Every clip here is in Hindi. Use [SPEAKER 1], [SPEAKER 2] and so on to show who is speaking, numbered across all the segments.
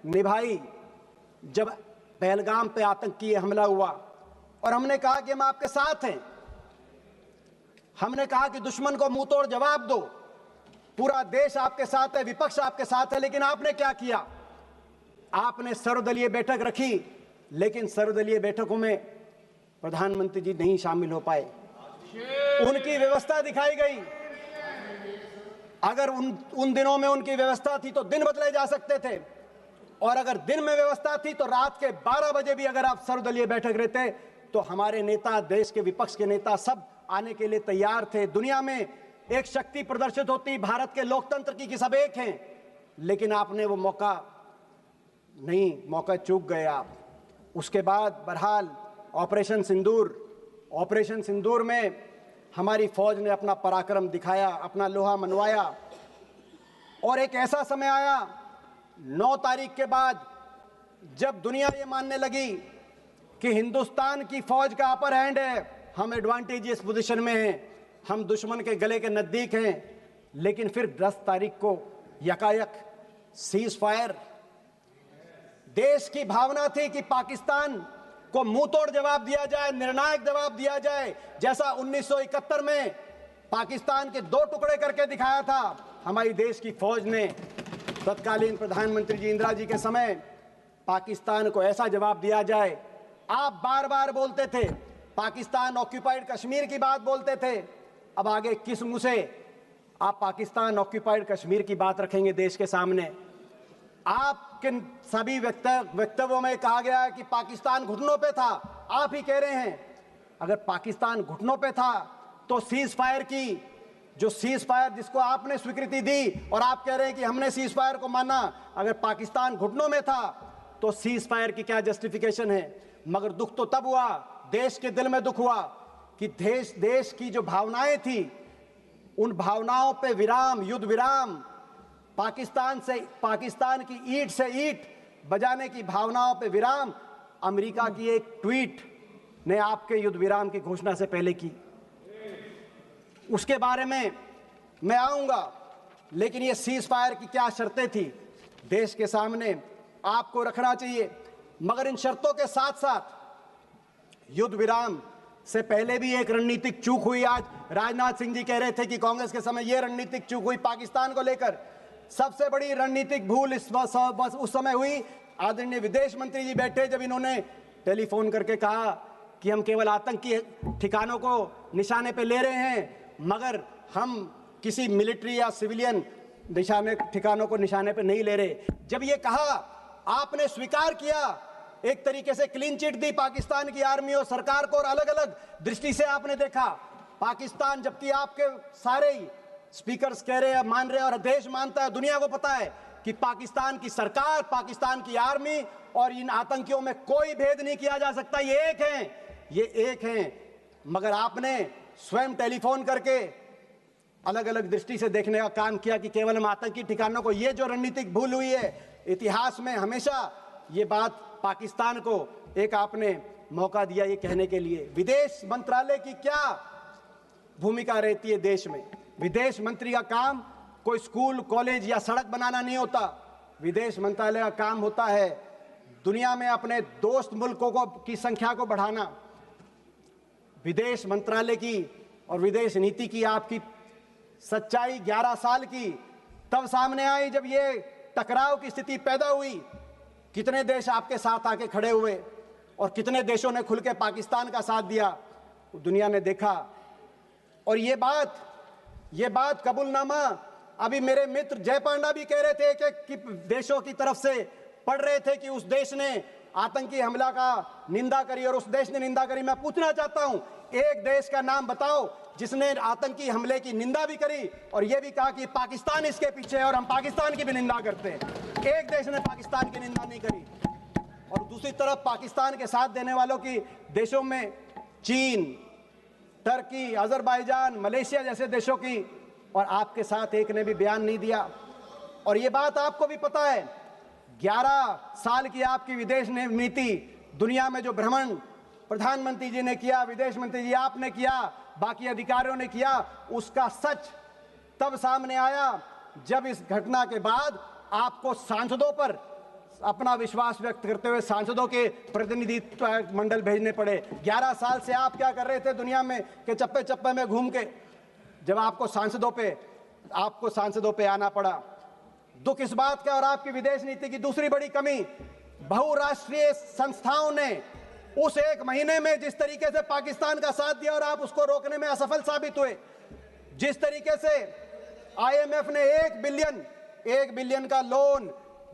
[SPEAKER 1] निभाई जब पहलगाम पे आतंकी हमला हुआ, और हमने कहा कि हम आपके साथ हैं। हमने कहा कि दुश्मन को मुंह तोड़ जवाब दो, पूरा देश आपके साथ है, विपक्ष आपके साथ है। लेकिन आपने क्या किया? आपने सर्वदलीय बैठक रखी, लेकिन सर्वदलीय बैठकों में प्रधानमंत्री जी नहीं शामिल हो पाए। उनकी व्यवस्था दिखाई गई। अगर उन दिनों में उनकी व्यवस्था थी तो दिन बदले जा सकते थे, और अगर दिन में व्यवस्था थी तो रात के 12 बजे भी अगर आप सर्वदलीय बैठक रहते तो हमारे नेता, देश के विपक्ष के नेता सब आने के लिए तैयार थे। दुनिया में एक शक्ति प्रदर्शित होती भारत के लोकतंत्र की कि सब एक हैं, लेकिन आपने वो मौका चूक गए आप। उसके बाद बहरहाल ऑपरेशन सिंदूर में हमारी फौज ने अपना पराक्रम दिखाया, अपना लोहा मनवाया, और एक ऐसा समय आया 9 तारीख के बाद जब दुनिया ये मानने लगी कि हिंदुस्तान की फौज का अपर हैंड है, हम एडवांटेजियस पोजीशन में हैं, हम दुश्मन के गले के नजदीक हैं। लेकिन फिर 10 तारीख को यकायक सीज फायर। देश की भावना थी कि पाकिस्तान को मुंह तोड़ जवाब दिया जाए, निर्णायक जवाब दिया जाए, जैसा 1971 में पाकिस्तान के 2 टुकड़े करके दिखाया था हमारी देश की फौज ने। तत्कालीन प्रधानमंत्री जी इंदिरा जी के समय पाकिस्तान को ऐसा जवाब दिया जाए। आप बार बार बोलते थे, पाकिस्तान ऑक्यूपाइड कश्मीर की बात बोलते थे। अब आगे किस मुंह से आप पाकिस्तान ऑक्यूपाइड कश्मीर की बात रखेंगे देश के सामने? आपके सभी वक्तव्यों में कहा गया है कि पाकिस्तान घुटनों पे था। आप ही कह रहे हैं, अगर पाकिस्तान घुटनों पे था तो सीज फायर की, जो सीज फायर जिसको आपने स्वीकृति दी और आप कह रहे हैं कि हमने सीज फायर को माना, अगर पाकिस्तान घुटनों में था तो सीज फायर की क्या जस्टिफिकेशन है? मगर दुख तो तब हुआ, देश के दिल में दुख हुआ कि देश की जो भावनाएं थी, उन भावनाओं पे विराम, युद्ध विराम, पाकिस्तान की ईंट से ईंट बजाने की भावनाओं पे विराम अमेरिका की एक ट्वीट ने आपके युद्ध विराम की घोषणा से पहले की। उसके बारे में मैं आऊंगा, लेकिन ये सीज फायर की क्या शर्तें थी देश के सामने आपको रखना चाहिए। मगर इन शर्तों के साथ साथ युद्ध विराम से पहले भी एक रणनीतिक चूक हुई। आज राजनाथ सिंह जी कह रहे थे कि कांग्रेस के समय यह रणनीतिक चूक हुई पाकिस्तान को लेकर। सबसे बड़ी रणनीतिक भूल उस समय हुई, आदरणीय विदेश मंत्री जी बैठे जब इन्होंने टेलीफोन करके कहा कि हम केवल आतंकी ठिकानों को निशाने पे ले रहे हैं, मगर हम किसी मिलिट्री या सिविलियन ठिकानों को निशाने पे नहीं ले रहे। जब ये कहा, आपने स्वीकार किया, एक तरीके से क्लीन चिट दी पाकिस्तान की आर्मी और सरकार को, और अलग अलग दृष्टि से आपने देखा पाकिस्तान, जबकि आपके सारे ही स्पीकर्स कह रहे हैं, मान रहे हैं, और देश मानता है, दुनिया को पता है कि पाकिस्तान की सरकार, पाकिस्तान की आर्मी और इन आतंकियों में कोई भेद नहीं किया जा सकता। ये एक हैं। मगर आपने स्वयं टेलीफोन करके अलग अलग दृष्टि से देखने का काम किया कि केवल हम आतंकी ठिकानों को, ये जो रणनीतिक भूल हुई है इतिहास में हमेशा, ये बात पाकिस्तान को एक आपने मौका दिया ये कहने के लिए। विदेश मंत्रालय की क्या भूमिका रहती है देश में? विदेश मंत्री का काम कोई स्कूल, कॉलेज या सड़क बनाना नहीं होता। विदेश मंत्रालय का काम होता है दुनिया में अपने दोस्त मुल्कों की संख्या को बढ़ाना। विदेश मंत्रालय की और विदेश नीति की आपकी सच्चाई 11 साल की तब सामने आई जब ये टकराव की स्थिति पैदा हुई। कितने देश आपके साथ आके खड़े हुए और कितने देशों ने खुल के पाकिस्तान का साथ दिया, दुनिया ने देखा। और ये बात कबूलनामा अभी मेरे मित्र जय पांडा भी कह रहे थे कि देशों की तरफ से पढ़ रहे थे कि उस देश ने आतंकी हमला का निंदा करी और उस देश ने निंदा करी। मैं पूछना चाहता हूं, एक देश का नाम बताओ जिसने आतंकी हमले की निंदा भी करी और यह भी कहा कि पाकिस्तान इसके पीछे है और हम पाकिस्तान की भी निंदा करते हैं। एक देश ने पाकिस्तान की निंदा नहीं करी। और दूसरी तरफ पाकिस्तान के साथ देने वालों की देशों में चीन, टर्की, अजरबैजान, मलेशिया जैसे देशों की, और आपके साथ एक ने भी बयान नहीं दिया। और ये बात आपको भी पता है, 11 साल की आपकी विदेश नीति, दुनिया में जो भ्रमण प्रधानमंत्री जी ने किया, विदेश मंत्री जी आपने किया, बाकी अधिकारियों ने किया, उसका सच तब सामने आया जब इस घटना के बाद आपको सांसदों पर अपना विश्वास व्यक्त करते हुए सांसदों के प्रतिनिधि मंडल भेजने पड़े। 11 साल से आप क्या कर रहे थे दुनिया में कि चप्पे चप्पे में घूम के, जब आपको सांसदों पे आना पड़ा। दुख इस बात का, और आपकी विदेश नीति की दूसरी बड़ी कमी, बहुराष्ट्रीय संस्थाओं ने उस एक महीने में जिस तरीके से पाकिस्तान का साथ दिया और आप उसको रोकने में असफल साबित हुए। जिस तरीके से IMF ने 1 बिलियन का लोन,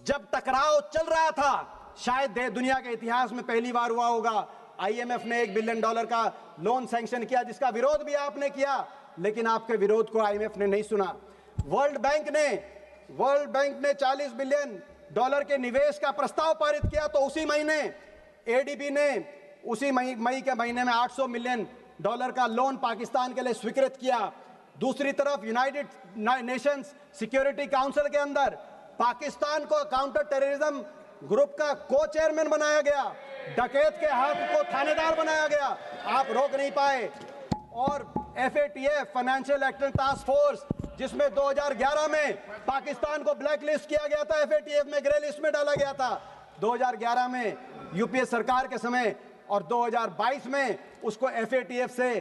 [SPEAKER 1] जब टकराव चल रहा था, शायद दुनिया के इतिहास में पहली बार हुआ होगा, IMF ने $1 बिलियन का लोन सैंक्शन किया, जिसका विरोध भी आपने किया, लेकिन आपके विरोध को IMF ने नहीं सुना। वर्ल्ड बैंक ने $40 बिलियन के निवेश का प्रस्ताव पारित किया, तो उसी महीने ADB ने उसी मई के महीने में $800 मिलियन का लोन पाकिस्तान के लिए स्वीकृत किया। दूसरी तरफ यूनाइटेड नेशंस सिक्योरिटी काउंसिल के अंदर पाकिस्तान को काउंटर टेररिज्म ग्रुप का को चेयरमैन बनाया गया, डकैत के हाथ को थानेदार बनाया गया, आप रोक नहीं पाए। और FATF financial action task force, जिसमें 2011 में पाकिस्तान को ब्लैक लिस्ट किया गया था, FATF में ग्रे लिस्ट में डाला गया था 2011 में UPA सरकार के समय, और 2022 में उसको FATF से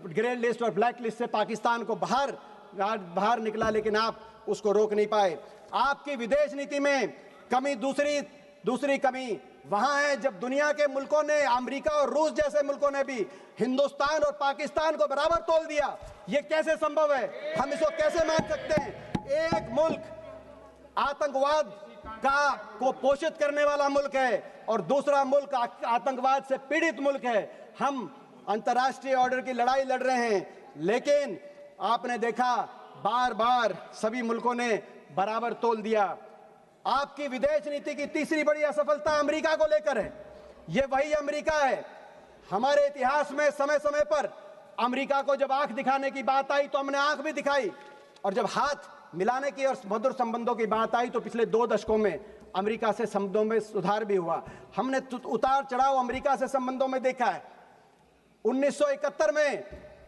[SPEAKER 1] ग्रे लिस्ट और ब्लैक लिस्ट से पाकिस्तान को बाहर निकला, लेकिन आप उसको रोक नहीं पाए। आपकी विदेश नीति में कमी, दूसरी कमी वहां है जब दुनिया के मुल्कों ने, अमेरिका और रूस जैसे मुल्कों ने भी हिंदुस्तान और पाकिस्तान को बराबर तोल दिया। ये कैसे संभव है? हम इसको कैसे मान सकते हैं? एक मुल्क आतंकवाद को पोषित करने वाला मुल्क है और दूसरा मुल्क आतंकवाद से पीड़ित मुल्क है। हम अंतर्राष्ट्रीय ऑर्डर की लड़ाई लड़ रहे हैं, लेकिन आपने देखा बार बार सभी मुल्कों ने बराबर तोल दिया। आपकी विदेश नीति की तीसरी बड़ी असफलता अमेरिका को लेकर है। ये वही अमेरिका है, हमारे इतिहास में समय समय पर अमेरिका को जब आंख दिखाने की बात आई तो हमने आंख भी दिखाई, और जब हाथ मिलाने की और मधुर संबंधों की बात आई तो पिछले 2 दशकों में अमेरिका से संबंधों में सुधार भी हुआ। हमने उतार चढ़ाव अमेरिका से संबंधों में देखा है। 1971 में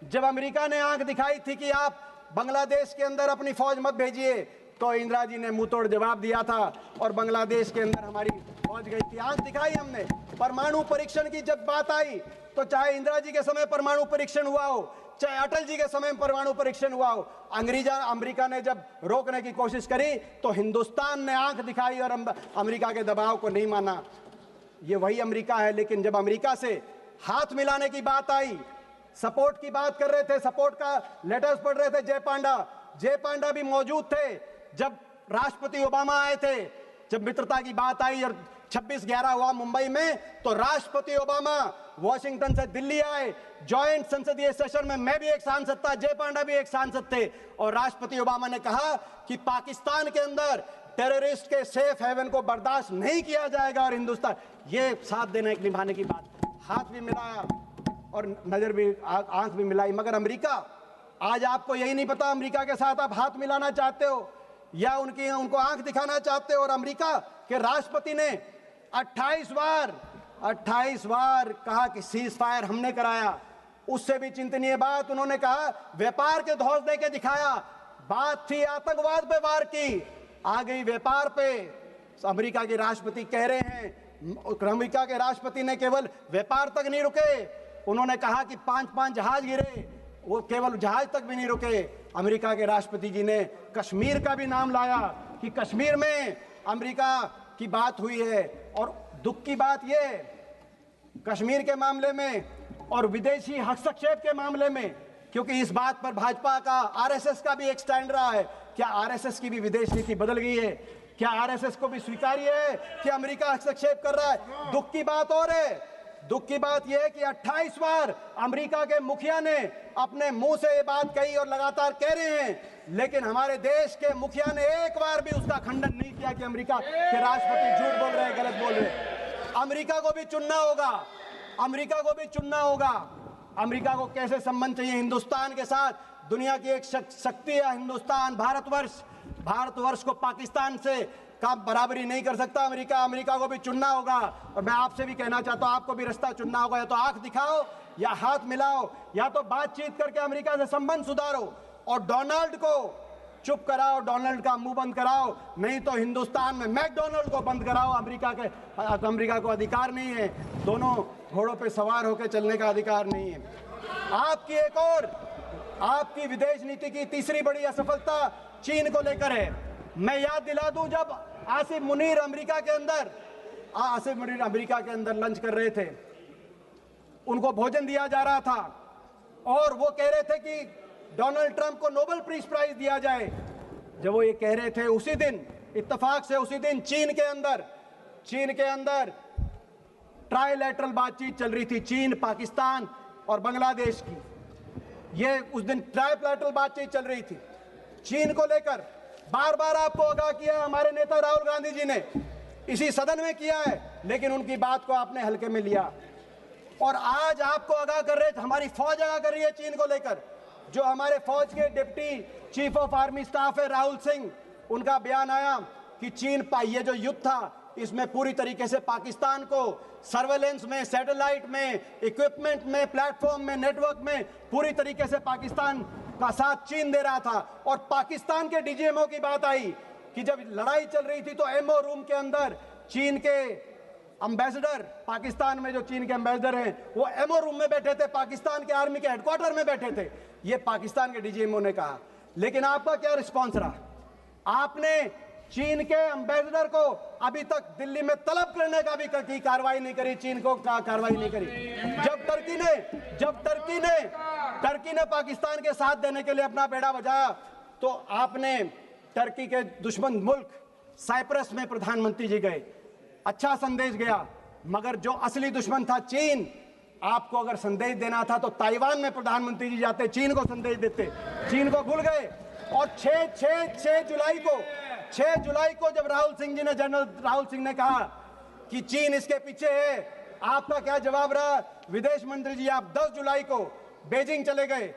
[SPEAKER 1] जब अमेरिका ने आंख दिखाई थी कि आप बांग्लादेश के अंदर अपनी फौज मत भेजिए, तो इंदिरा जी ने मुंह तोड़ जवाब दिया था और बांग्लादेश के अंदर हमारी फौज गई थी। आंख दिखाई हमने। परमाणु परीक्षण की जब बात आई तो चाहे इंदिरा जी के समय परमाणु परीक्षण हुआ हो, चाहे अटल जी के समय परमाणु परीक्षण हुआ हो, अमेरिका ने जब रोकने की कोशिश करी तो हिंदुस्तान ने आंख दिखाई और अमेरिका के दबाव को नहीं माना। ये वही अमेरिका है। लेकिन जब अमेरिका से हाथ मिलाने की बात आई, सपोर्ट की बात कर रहे थे, सपोर्ट का लेटर्स पढ़ रहे थे, जय पांडा भी मौजूद थे जब राष्ट्रपति ओबामा आए थे। जब मित्रता की बात आई और 26/11 हुआ मुंबई में, तो राष्ट्रपति ओबामा वॉशिंगटन से दिल्ली आए। जॉइंट संसदीय सेशन में मैं भी एक सांसद था, जय पांडा भी एक सांसद थे, और राष्ट्रपति ओबामा ने कहा कि पाकिस्तान के अंदर टेररिस्ट के सेफ हेवन को बर्दाश्त नहीं किया जाएगा। और हिंदुस्तान, ये साथ देने निभाने की बात, हाथ भी मिलाया और नजर भी, आंख भी मिलाई। मगर अमेरिका, आज आपको यही नहीं पता अमेरिका के साथ आप हाथ मिलाना चाहते हो या उनको आंख दिखाना चाहते हो। और अमेरिका के राष्ट्रपति ने 28 बार कहा कि सीज फायर हमने कराया। उससे भी चिंतनीय बात, उन्होंने कहा व्यापार के धौंस दे के दिखाया। बात थी आतंकवाद पे वार की, आ गई व्यापार पे। अमेरिका के राष्ट्रपति कह रहे हैं, अमेरिका के राष्ट्रपति ने केवल व्यापार तक नहीं रुके, उन्होंने कहा कि 5 जहाज गिरे, वो केवल जहाज तक भी नहीं रुके। अमेरिका के राष्ट्रपति जी ने कश्मीर का भी नाम लाया कि कश्मीर में अमेरिका की बात हुई है। और दुख की बात ये, कश्मीर के मामले में और विदेशी हस्तक्षेप के मामले में, क्योंकि इस बात पर भाजपा का, आरएसएस का भी एक स्टैंड रहा है, क्या आरएसएस की भी विदेश नीति बदल गई है? क्या आरएसएस को भी स्वीकार्य है कि अमेरिका हस्तक्षेप कर रहा है? दुख की बात और है, दुख की बात यह है कि 28 बार अमेरिका के मुखिया ने अपने मुंह से ये बात कही और लगातार कह रहे हैं, लेकिन हमारे देश के मुखिया ने एक बार भी उसका खंडन नहीं किया कि अमेरिका के राष्ट्रपति झूठ बोल रहे हैं, गलत बोल रहे हैं। अमेरिका को भी चुनना होगा, अमेरिका को भी चुनना होगा। अमेरिका को कैसे संबंध चाहिए हिंदुस्तान के साथ? दुनिया की एक शक्ति है हिंदुस्तान, भारतवर्ष को पाकिस्तान से का बराबरी नहीं कर सकता अमेरिका को भी चुनना होगा। और मैं आपसे भी कहना चाहता हूं, आपको भी रास्ता चुनना होगा, या तो आंख दिखाओ या हाथ मिलाओ, या तो बातचीत करके अमेरिका से संबंध सुधारो। और डोनाल्ड को चुप कराओ, डोनाल्ड का मुंह बंद कराओ, नहीं तो हिंदुस्तान में मैकडोनल्ड को बंद कराओ। अमेरिका को अधिकार नहीं है, दोनों घोड़ों पे सवार होकर चलने का अधिकार नहीं है। आपकी एक और आपकी विदेश नीति की तीसरी बड़ी असफलता चीन को लेकर है। मैं याद दिला दूं, जब आसिफ मुनीर अमेरिका के अंदर लंच कर रहे थे, उनको भोजन दिया जा रहा था और वो कह रहे थे कि डोनाल्ड ट्रंप को नोबेल पीस प्राइज दिया जाए। जब वो ये कह रहे थे, उसी दिन इत्तेफाक से उसी दिन चीन के अंदर ट्राइलैटरल बातचीत चल रही थी, चीन, पाकिस्तान और बांग्लादेश की। ये उस दिन ट्राइलैटरल बातचीत चल रही थी। चीन को लेकर बार बार आपको आगाह किया हमारे नेता राहुल गांधी जी ने, इसी सदन में किया है, लेकिन उनकी बात को आपने हल्के में लिया। और आज आपको आगाह कर रहे, हमारी फौज आगाह कर रही है चीन को लेकर। जो हमारे फौज के deputy chief of army staff है राहुल सिंह, उनका बयान आया कि चीन ये जो युद्ध था, इसमें पूरी तरीके से पाकिस्तान को सर्वेलेंस में, सैटेलाइट में, इक्विपमेंट में, प्लेटफॉर्म में, नेटवर्क में पूरी तरीके से पाकिस्तान का साथ चीन दे रहा था। और पाकिस्तान के डीजीएमओ की बात आई कि जब लड़ाई चल रही थी तो एमओ रूम के अंदर चीन के एम्बेसडर, पाकिस्तान में जो चीन के एम्बेसडर हैं, वो एमओ रूम में बैठे थे, पाकिस्तान के आर्मी के हेडक्वार्टर में बैठे थे। ये पाकिस्तान के डीजीएमओ ने कहा। लेकिन आपका क्या रिस्पॉन्स रहा? आपने चीन के एम्बेसडर को अभी तक दिल्ली में तलब करने का भी की कार्रवाई नहीं करी, चीन को कार्रवाई नहीं करी। जब टर्की ने पाकिस्तान के साथ देने के लिए अपना बेड़ा बजाया, तो आपने टर्की के दुश्मन मुल्क साइप्रस में प्रधानमंत्री जी गए, अच्छा संदेश गया। मगर जो असली दुश्मन था चीन, आपको अगर संदेश देना था तो ताइवान में प्रधानमंत्री जी जाते, चीन को संदेश देते। चीन को भूल गए। और 6 जुलाई को जब जनरल राहुल सिंह ने कहा कि चीन इसके पीछे है, आपका क्या जवाब रहा? विदेश मंत्री जी आप 10 जुलाई को बेजिंग चले गए,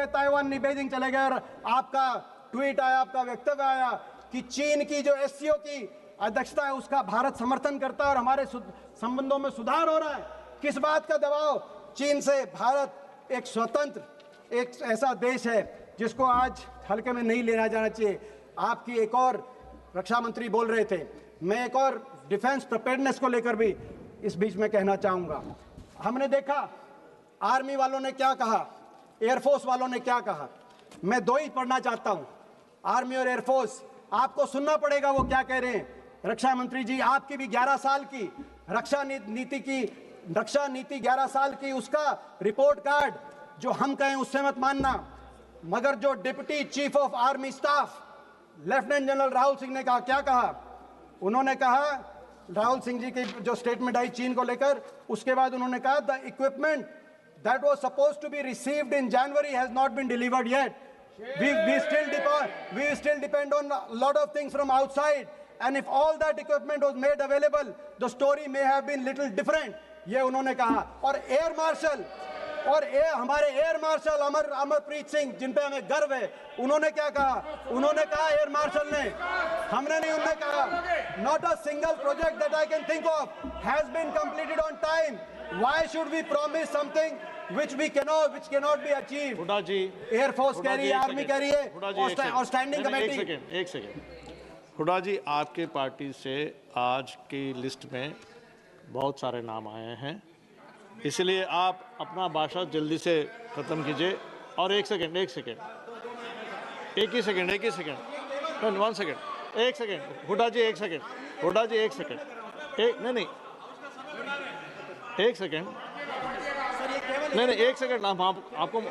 [SPEAKER 1] ताइवान नहीं बेजिंग चले गए, और आपका ट्वीट आया, आपका वक्तव्य आया कि चीन की जो एससीओ की अध्यक्षता है उसका भारत समर्थन करता है और हमारे संबंधों में सुधार हो रहा है। किस बात का दबाव? चीन से। भारत एक स्वतंत्र, एक ऐसा देश है जिसको आज हल्के में नहीं लेना जाना चाहिए। आपकी एक और रक्षा मंत्री बोल रहे थे, मैं एक और डिफेंस प्रिपेयर्डनेस को लेकर भी इस बीच में कहना चाहूँगा। हमने देखा आर्मी वालों ने क्या कहा, एयरफोर्स वालों ने क्या कहा। मैं दो ही पढ़ना चाहता हूँ, आर्मी और एयरफोर्स, आपको सुनना पड़ेगा वो क्या कह रहे हैं। रक्षा मंत्री जी, आपकी भी 11 साल की रक्षा नीति 11 साल की, उसका रिपोर्ट कार्ड जो हम कहें उससे मत मानना। मगर जो deputy chief of army staff lieutenant general Rahul Singh ने कहा, क्या कहा? उन्होंने कहा, राहुल सिंह जी की जो स्टेटमेंट आई चीन को लेकर, उसके बाद उन्होंने कहा the equipment that was supposed to be received in January has not been delivered yet. We still depend on a lot of things from outside, and if all that equipment was made available, the story may have been little different. ये उन्होंने कहा. और हमारे एयर मार्शल अमरप्रीत सिंह, जिन पे हमें गर्व है, उन्होंने क्या कहा? उन्होंने कहा, एयर मार्शल ने, हमने नहीं, उन्होंने कहा, not a single project that I can think of has been completed on time. Why should we promise something which cannot be achieved?
[SPEAKER 2] Hooda ji,
[SPEAKER 1] air force कह रही है, आर्मी कह रही है, और स्टैंडिंग कमेटी।
[SPEAKER 2] एक सेकेंड हुड्डा जी, आपके पार्टी से आज की लिस्ट में बहुत सारे नाम आए हैं, इसलिए आप अपना भाषण जल्दी से ख़त्म कीजिए। और एक second, 1 second, 1 second, 1 second, Hooda ji 1 second, Hooda ji 1 second, नहीं 1 सेकेंड, नहीं 1 सेकेंड, आपको